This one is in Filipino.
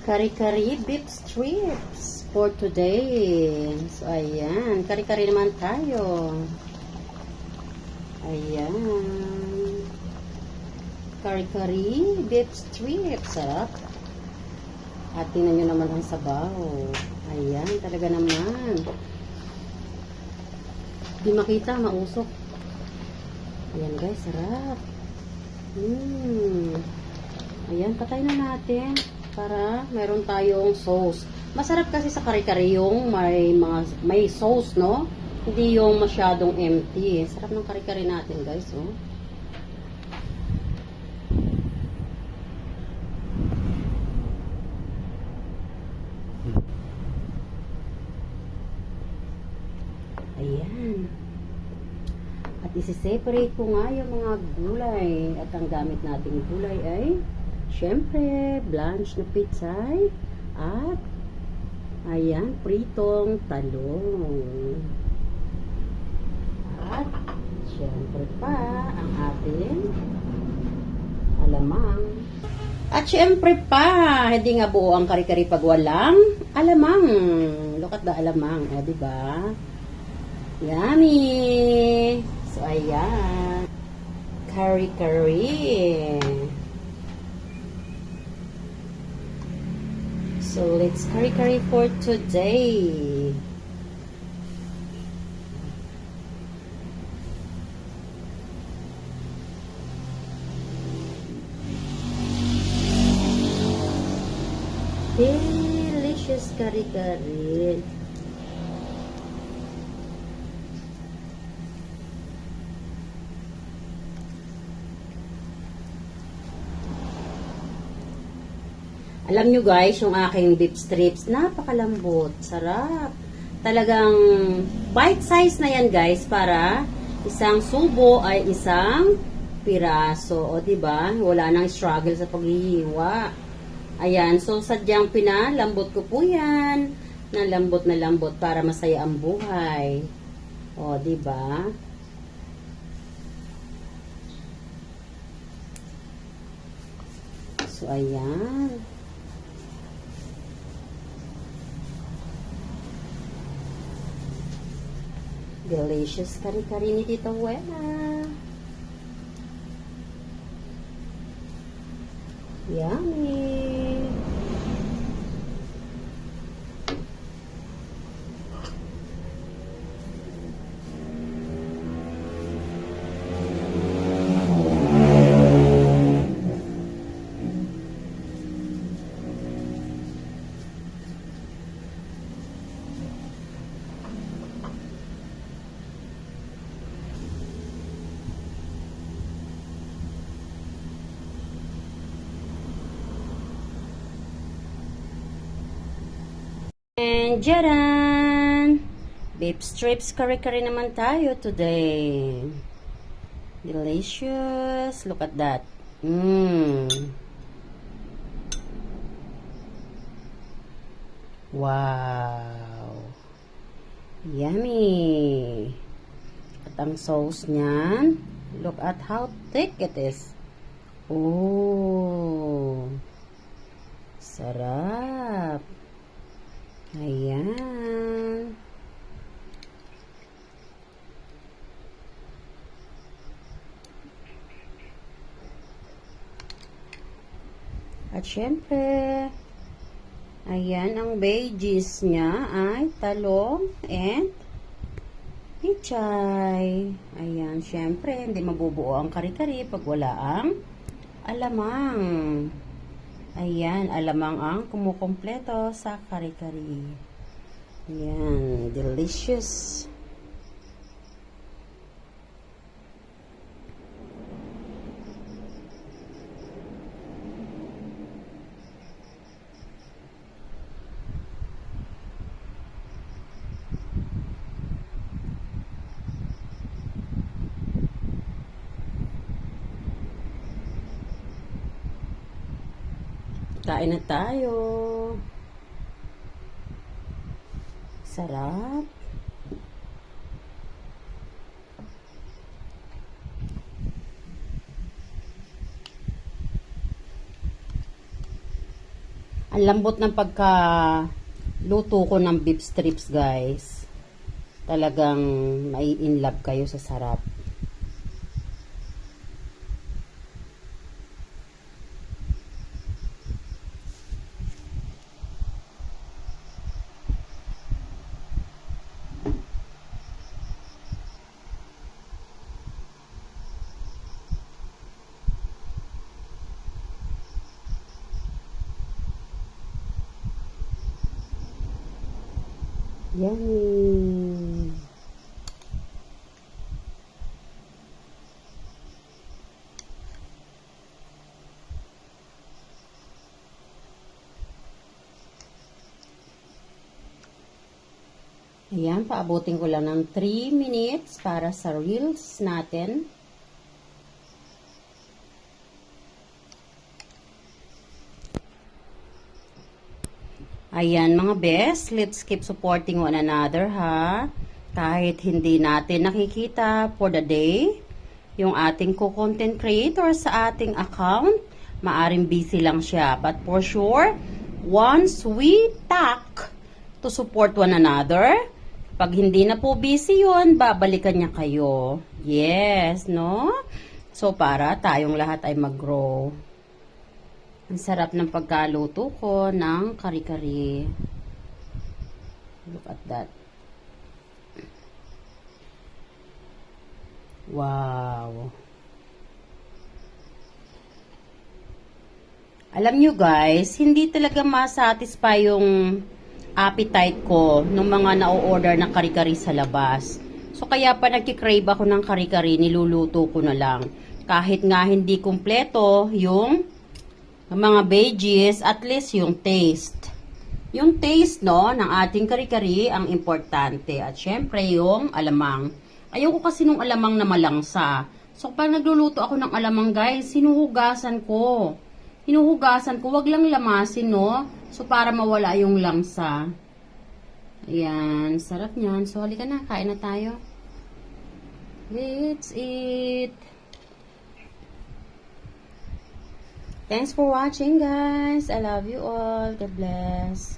Kari-kari beef strips for today. So, ayan. Kari-kari naman tayo. Ayan. Kari-kari beef strips. Sarap. At tingnan nyo naman ang sabaw. Ayan. Talaga naman. Di makita, mausok. Ayan guys, sarap. Ayan, patay na natin. Para meron tayong sauce. Masarap kasi sa kare-kare yung may sauce, no? Hindi yung masyadong empty. Sarap ng kare-kare natin, guys, oh. Ayan. At isi-separate ko nga yung mga gulay. At ang gamit nating gulay ay syempre, blanch na pitsay at ayan, pritong talong. At syempre pa ang ating alamang. At syempre pa, hindi nga buo ang kari-kari pag walang alamang. Look at the alamang, diba? Yummy! So, ayan. Kari-kari. So, let's kari-kari for today. Delicious kari-kari. Alam nyo guys, yung aking beef strips, napakalambot. Sarap. Talagang bite size na yan guys, para isang subo ay isang piraso. O diba? Wala nang struggle sa paghihiwa. Ayan. So, sadyang pinalambot ko po yan. Na lambot para masaya ang buhay. O, diba? So, ayan. Delicious kari-kari ni Tita Wena. Yummy. And jaran! Beef strips kare-kare naman tayo today. Delicious. Look at that. Wow. Yummy. At ang sauce niyan, look at how thick it is. Oh. Sarap. Ayan. At syempre, ayan, ang veggies niya ay talong and pichay. Ayan, syempre, hindi mabubuo ang kari-kari pag wala ang alamang. Ayan, alamang ang kumukumpleto sa kari-kari. Ayan, delicious. Kain na tayo. Sarap. Ang lambot ng luto ko ng beef strips, guys. Talagang may in love kayo sa sarap. Yummy! Ayan, paabutin ko lang ng 3 minutes para sa reels natin. Ayan mga best, let's keep supporting one another ha. Kahit hindi natin nakikita for the day, yung ating content creator sa ating account, maaring busy lang siya. But for sure, once we tack to support one another, pag hindi na po busy yun, babalikan niya kayo. Yes, no? So para tayong lahat ay mag-grow. Ang sarap ng pagkaluto ko ng kari-kari. Look at that. Wow. Alam nyo guys, hindi talaga masatisfy yung appetite ko ng mga na-order na kari-kari sa labas. So kaya pa nagkikrave ako ng kari-kari, niluluto ko na lang. Kahit nga hindi kumpleto yung mga veggies, at least yung taste. Yung taste, no, ng ating kari-kari ang importante. At syempre, yung alamang. Ayoko kasi nung alamang na malangsa. So, pag nagluluto ako ng alamang, guys, hinuhugasan ko. Hinuhugasan ko, wag lang lamasin, no? So, para mawala yung langsa. Ayan, sarap niyan. So, halika na, kain na tayo. Let's eat. Thanks for watching, guys. I love you all. God bless.